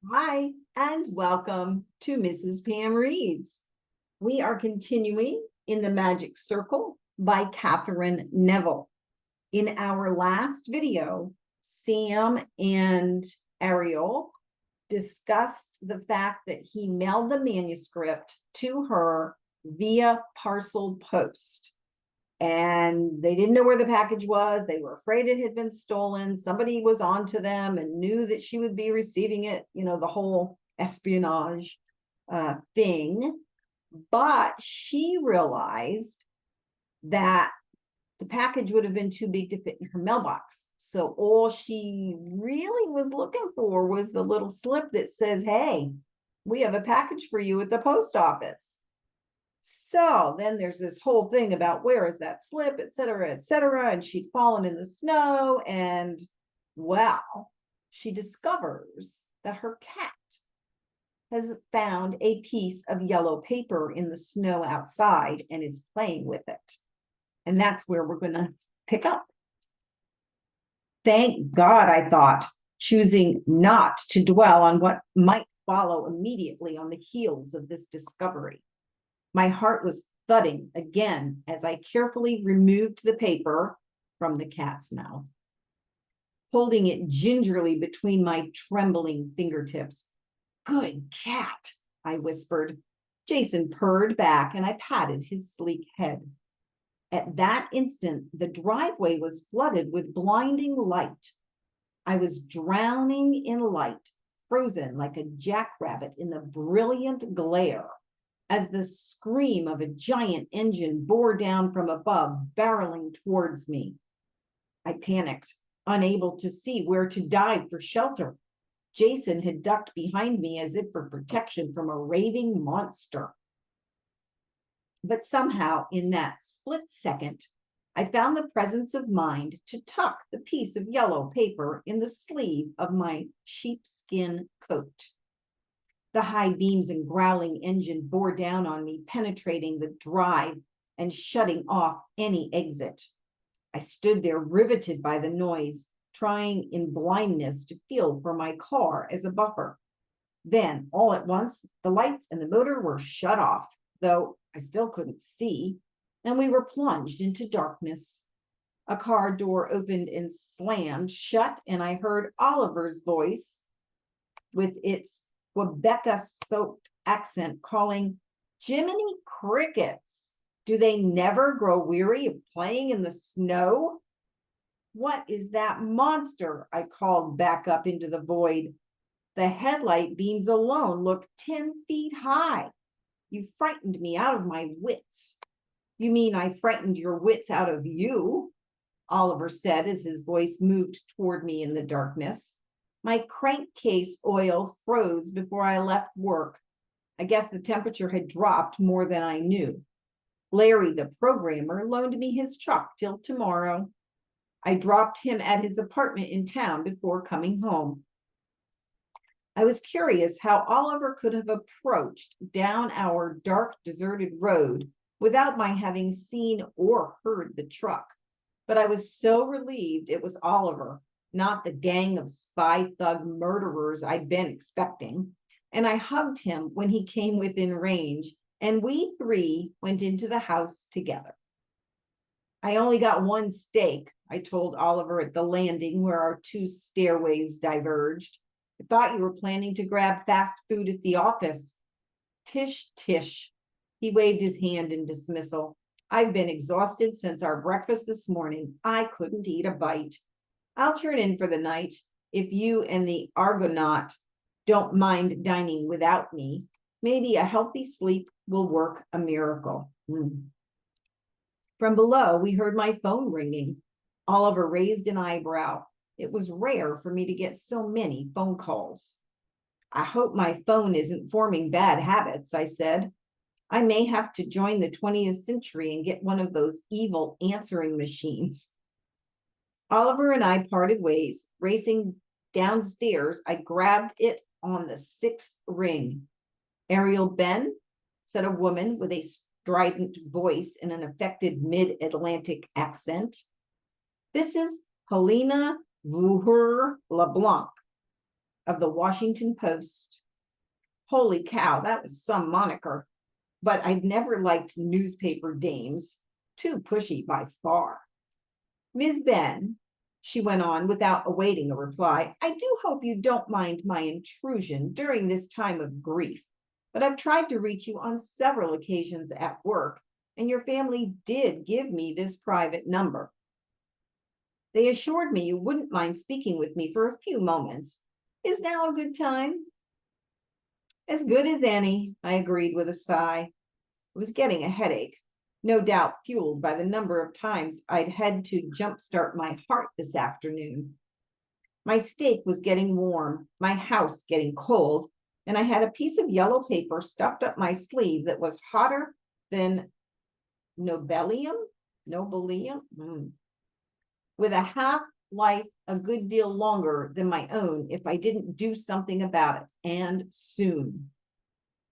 Hi, and welcome to Mrs. Pam Reads. We are continuing in the Magic Circle by Katherine Neville. In our last video, Sam and Ariel discussed the fact that he mailed the manuscript to her via parcel post. And they didn't know where the package was. They were afraid it had been stolen. Somebody was onto them and knew that she would be receiving it, the whole espionage thing. But she realized that the package would have been too big to fit in her mailbox. So all she really was looking for was the little slip that says, hey, we have a package for you at the post office. So then there's this whole thing about where is that slip, et cetera, and she'd fallen in the snow. And well, she discovers that her cat has found a piece of yellow paper in the snow outside and is playing with it. And that's where we're going to pick up. Thank God, I thought, choosing not to dwell on what might follow immediately on the heels of this discovery. My heart was thudding again as I carefully removed the paper from the cat's mouth, holding it gingerly between my trembling fingertips. Good cat, I whispered. Jason purred back and I patted his sleek head. At that instant, the driveway was flooded with blinding light. I was drowning in light, frozen like a jackrabbit in the brilliant glare, as the scream of a giant engine bore down from above, barreling towards me. I panicked, unable to see where to dive for shelter. Jason had ducked behind me as if for protection from a raving monster. But somehow, in that split second, I found the presence of mind to tuck the piece of yellow paper in the sleeve of my sheepskin coat. The high beams and growling engine bore down on me, penetrating the drive and shutting off any exit. I stood there riveted by the noise, trying in blindness to feel for my car as a buffer. Then, all at once, the lights and the motor were shut off, though I still couldn't see, and we were plunged into darkness. A car door opened and slammed shut, and I heard Oliver's voice with its Quebeca-soaked accent calling, Jiminy crickets, do they never grow weary of playing in the snow? What is that monster? I called back up into the void. The headlight beams alone looked 10 feet high. You frightened me out of my wits. You mean I frightened your wits out of you? Oliver said as his voice moved toward me in the darkness. My crankcase oil froze before I left work. I guess the temperature had dropped more than I knew. Larry, the programmer, loaned me his truck till tomorrow. I dropped him at his apartment in town before coming home. I was curious how Oliver could have approached down our dark, deserted road without my having seen or heard the truck. But I was so relieved it was Oliver, not the gang of spy thug murderers I'd been expecting. And I hugged him when he came within range, and we three went into the house together. I only got one steak, I told Oliver at the landing where our two stairways diverged. I thought you were planning to grab fast food at the office. Tish, tish. He waved his hand in dismissal. I've been exhausted since our breakfast this morning. I couldn't eat a bite. I'll turn in for the night if you and the Argonaut don't mind dining without me. Maybe a healthy sleep will work a miracle. From below, we heard my phone ringing. Oliver raised an eyebrow. It was rare for me to get so many phone calls. I hope my phone isn't forming bad habits, I said. I may have to join the 20th century and get one of those evil answering machines. Oliver and I parted ways. Racing downstairs, I grabbed it on the 6th ring. Ariel Ben, said a woman with a strident voice in an affected mid-Atlantic accent. This is Helena Vuher LeBlanc. of the Washington Post. Holy cow, that was some moniker. But I'd never liked newspaper dames. Too pushy by far. Ms. Ben, she went on without awaiting a reply, I do hope you don't mind my intrusion during this time of grief, but I've tried to reach you on several occasions at work, and your family did give me this private number. They assured me you wouldn't mind speaking with me for a few moments. Is now a good time? As good as any, I agreed with a sigh. I was getting a headache, no doubt fueled by the number of times I'd had to jumpstart my heart this afternoon. My steak was getting warm, my house getting cold, and I had a piece of yellow paper stuffed up my sleeve that was hotter than nobelium, with a half-life a good deal longer than my own if I didn't do something about it, and soon.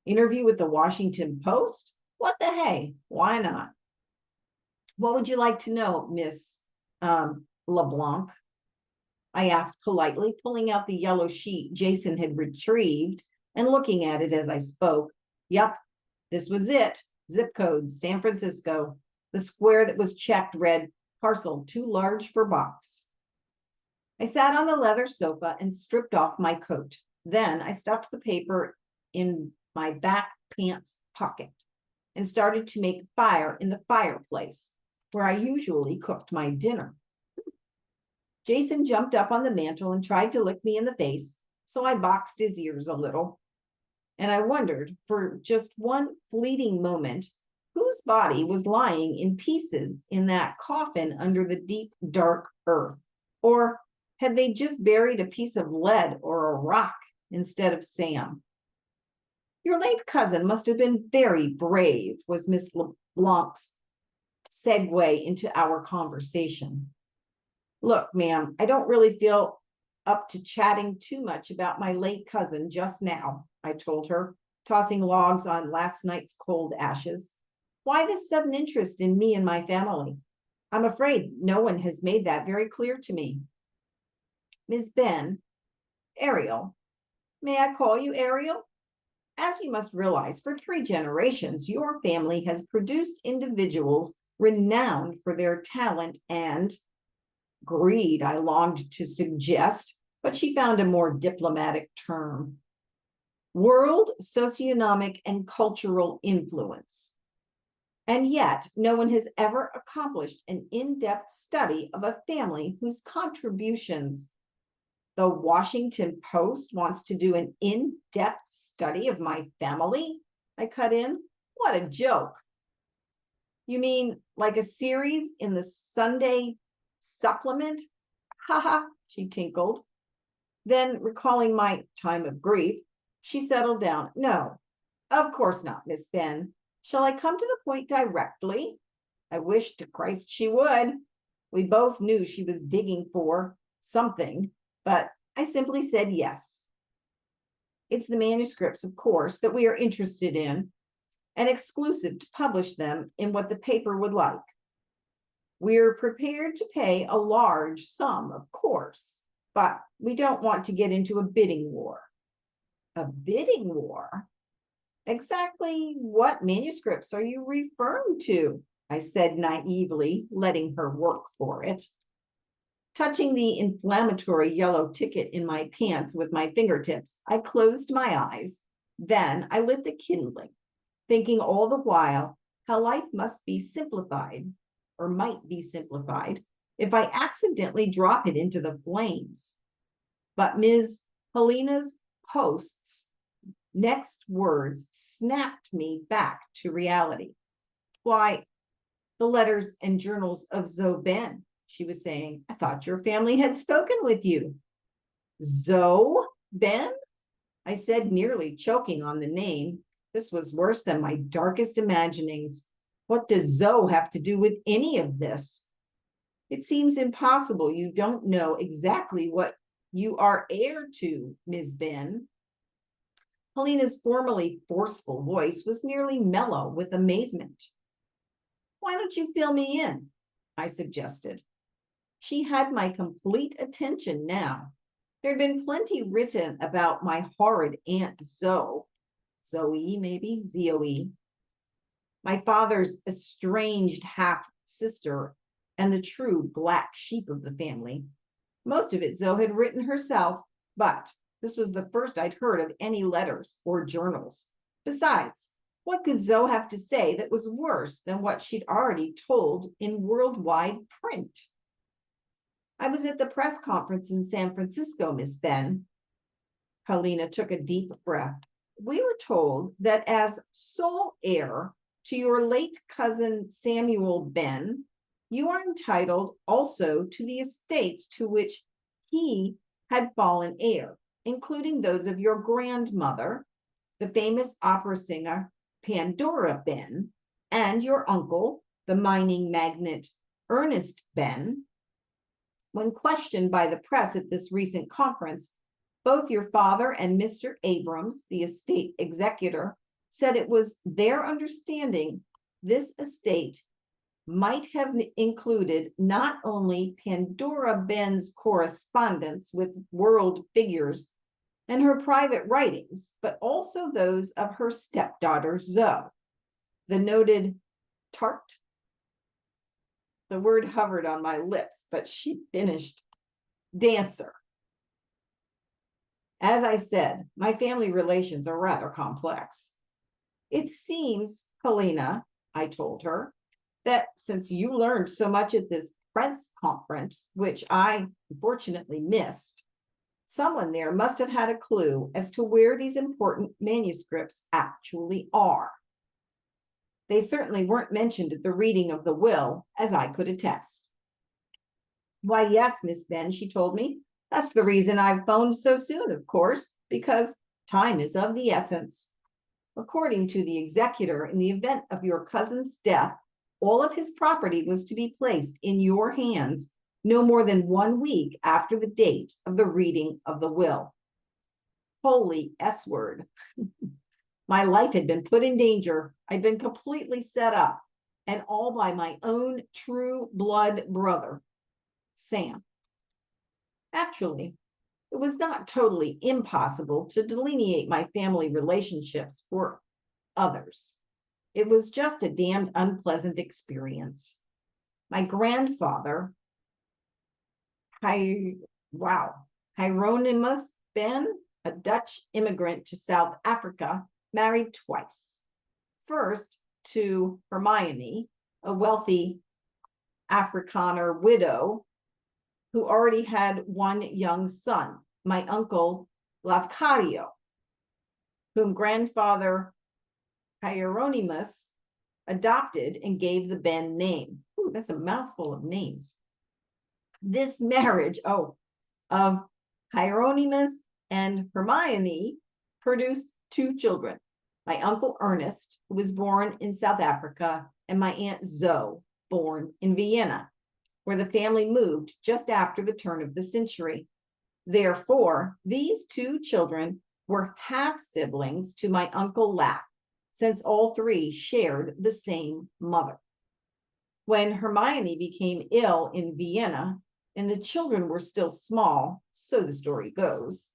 Interview with the Washington Post? What the hey? Why not? What would you like to know, Miss LeBlanc? I asked politely, pulling out the yellow sheet Jason had retrieved and looking at it as I spoke. Yep, this was it. Zip code, San Francisco. The square that was checked read, parcel too large for box. I sat on the leather sofa and stripped off my coat. Then I stuffed the paper in my back pants pocket and started to make fire in the fireplace where I usually cooked my dinner. Jason jumped up on the mantel and tried to lick me in the face, so I boxed his ears a little. And I wondered for just one fleeting moment whose body was lying in pieces in that coffin under the deep, dark earth. Or had they just buried a piece of lead or a rock instead of Sam? Your late cousin must have been very brave, was Miss LeBlanc's segue into our conversation. Look, ma'am, I don't really feel up to chatting too much about my late cousin just now, I told her, tossing logs on last night's cold ashes. Why this sudden interest in me and my family? I'm afraid no one has made that very clear to me. Ms. Ben, Ariel, may I call you Ariel? As you must realize, for 3 generations, your family has produced individuals renowned for their talent and greed, I longed to suggest, but she found a more diplomatic term. World socioeconomic and cultural influence. And yet, no one has ever accomplished an in-depth study of a family whose contributions. The Washington Post wants to do an in-depth study of my family? I cut in. What a joke. You mean like a series in the Sunday supplement? Haha, she tinkled. Then, recalling my time of grief, she settled down. No, of course not, Miss Ben. Shall I come to the point directly? I wished to Christ she would. We both knew she was digging for something, but I simply said yes. It's the manuscripts, of course, that we are interested in, and exclusive to publish them in what the paper would like. We're prepared to pay a large sum, of course, but we don't want to get into a bidding war. A bidding war? Exactly what manuscripts are you referring to? I said naively, letting her work for it. Touching the inflammatory yellow ticket in my pants with my fingertips, I closed my eyes. Then I lit the kindling, thinking all the while how life must be simplified, or might be simplified, if I accidentally drop it into the flames. But Ms. Helena's Post's next words snapped me back to reality. Why, the letters and journals of Zoe Ben, she was saying. I thought your family had spoken with you. Zoe Ben? I said, nearly choking on the name. This was worse than my darkest imaginings. What does Zoe have to do with any of this? It seems impossible you don't know exactly what you are heir to, Ms. Ben. Helena's formerly forceful voice was nearly mellow with amazement. Why don't you fill me in? I suggested. She had my complete attention now. There had been plenty written about my horrid Aunt Zoe, maybe, Zoe, my father's estranged half-sister and the true black sheep of the family. Most of it Zoe had written herself, but this was the first I'd heard of any letters or journals. Besides, what could Zoe have to say that was worse than what she'd already told in worldwide print? I was at the press conference in San Francisco, Miss Ben. Helena took a deep breath. We were told that as sole heir to your late cousin Samuel Ben, you are entitled also to the estates to which he had fallen heir, including those of your grandmother, the famous opera singer Pandora Ben, and your uncle, the mining magnate Ernest Ben. When questioned by the press at this recent conference, both your father and Mr. Abrams, the estate executor, said it was their understanding this estate might have included not only Pandora Ben's correspondence with world figures and her private writings, but also those of her stepdaughter Zoe, the noted tart. The word hovered on my lips, but she finished dancer. As I said, my family relations are rather complex. It seems, Helena, I told her, that since you learned so much at this press conference, which I unfortunately missed, someone there must have had a clue as to where these important manuscripts actually are. They certainly weren't mentioned at the reading of the will, as I could attest. Why, yes, Miss Ben, she told me. That's the reason I've phoned so soon, of course, because time is of the essence. According to the executor, in the event of your cousin's death, all of his property was to be placed in your hands no more than 1 week after the date of the reading of the will. Holy S-word. My life had been put in danger. I'd been completely set up, and all by my own true blood brother, Sam. Actually, it was not totally impossible to delineate my family relationships for others. It was just a damned unpleasant experience. My grandfather, Hieronymus Ben, a Dutch immigrant to South Africa, married twice. First to Hermione, a wealthy Afrikaner widow who already had one young son, my uncle Lafcadio, whom grandfather Hieronymus adopted and gave the Ben name. Ooh, that's a mouthful of names. This marriage, of Hieronymus and Hermione produced 2 children, my uncle Ernest, who was born in South Africa, and my Aunt Zoe, born in Vienna, where the family moved just after the turn of the century. Therefore, these 2 children were half-siblings to my uncle Laf, since all 3 shared the same mother. When Hermione became ill in Vienna, and the children were still small, so the story goes,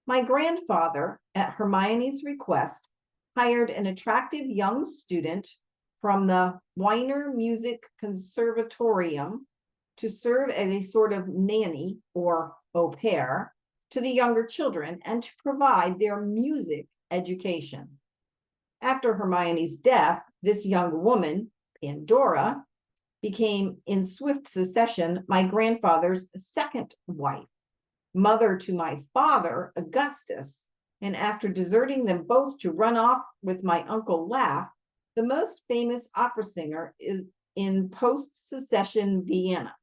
my grandfather, at Hermione's request, hired an attractive young student from the Wiener Music Conservatorium to serve as a sort of nanny or au pair to the younger children and to provide their music education. After Hermione's death, this young woman, Pandora, became in swift succession my grandfather's second wife, mother to my father, Augustus, and after deserting them both to run off with my uncle Laf, the most famous opera singer is in post-secession Vienna.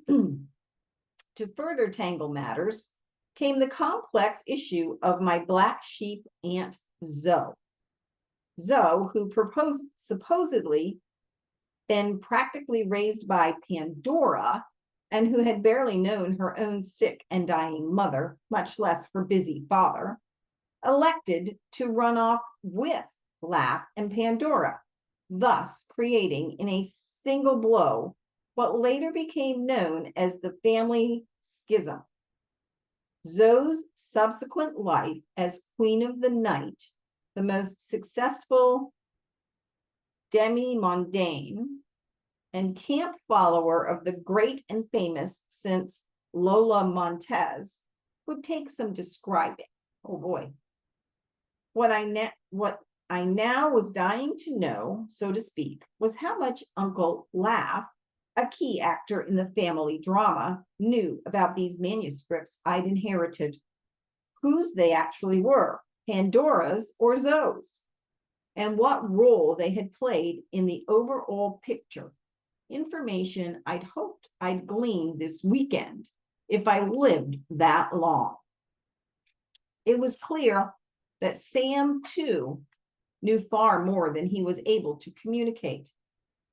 To further tangle matters came the complex issue of my black sheep Aunt Zoe. Zoe, who supposedly been practically raised by Pandora and who had barely known her own sick and dying mother, much less her busy father, elected to run off with Laf and Pandora, thus creating in a single blow what later became known as the family schism. Zoe's subsequent life as Queen of the Night, the most successful demi-mondaine and camp follower of the great and famous since Lola Montez, would take some describing. Oh boy. What I now was dying to know, so to speak, was how much Uncle Laugh, a key actor in the family drama, knew about these manuscripts I'd inherited, whose they actually were, Pandora's or Zoe's, and what role they had played in the overall picture. Information I'd hoped I'd glean this weekend if I lived that long. It was clear that Sam, too, knew far more than he was able to communicate,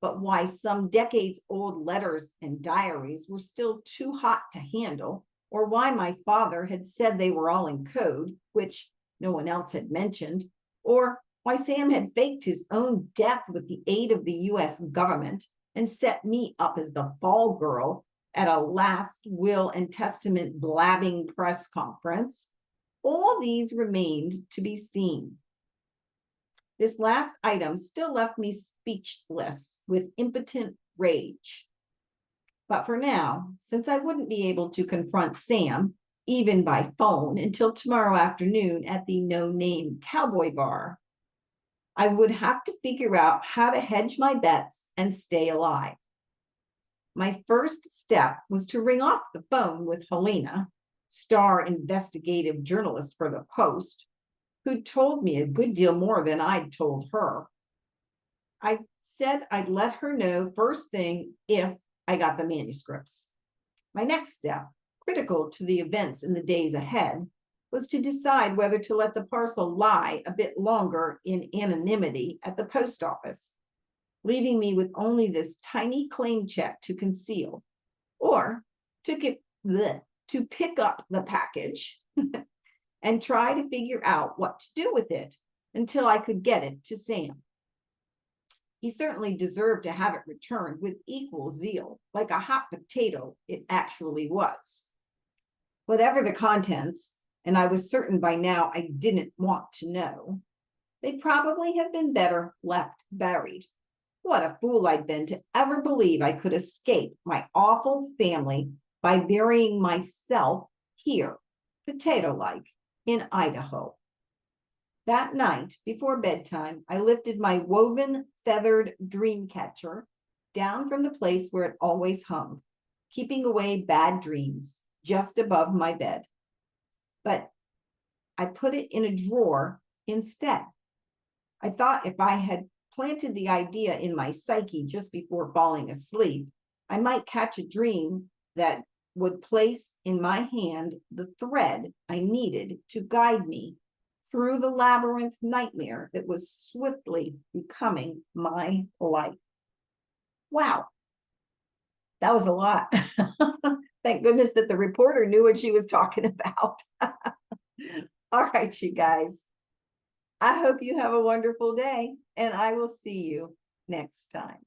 but why some decades-old letters and diaries were still too hot to handle, or why my father had said they were all in code, which no one else had mentioned, or why Sam had faked his own death with the aid of the US government and set me up as the fall girl at a last will and testament blabbing press conference. All these remained to be seen. This last item still left me speechless with impotent rage. But for now, since I wouldn't be able to confront Sam, even by phone, until tomorrow afternoon at the no-name cowboy bar, I would have to figure out how to hedge my bets and stay alive. My first step was to ring off the phone with Helena, star investigative journalist for the Post, who told me a good deal more than I'd told her. I said I'd let her know first thing if I got the manuscripts. My next step, critical to the events in the days ahead, was to decide whether to let the parcel lie a bit longer in anonymity at the post office, leaving me with only this tiny claim check to conceal, or to pick up the package and try to figure out what to do with it until I could get it to Sam. He certainly deserved to have it returned with equal zeal, like a hot potato it actually was. Whatever the contents, and I was certain by now I didn't want to know, they'd probably have been better left buried. What a fool I'd been to ever believe I could escape my awful family by burying myself here, potato-like, in Idaho. That night, before bedtime, I lifted my woven, feathered dream catcher down from the place where it always hung, keeping away bad dreams, just above my bed. But I put it in a drawer instead. I thought if I had planted the idea in my psyche just before falling asleep, I might catch a dream that would place in my hand the thread I needed to guide me through the labyrinth nightmare that was swiftly becoming my life. Wow, that was a lot. Thank goodness that the reporter knew what she was talking about. All right, you guys. I hope you have a wonderful day, and I will see you next time.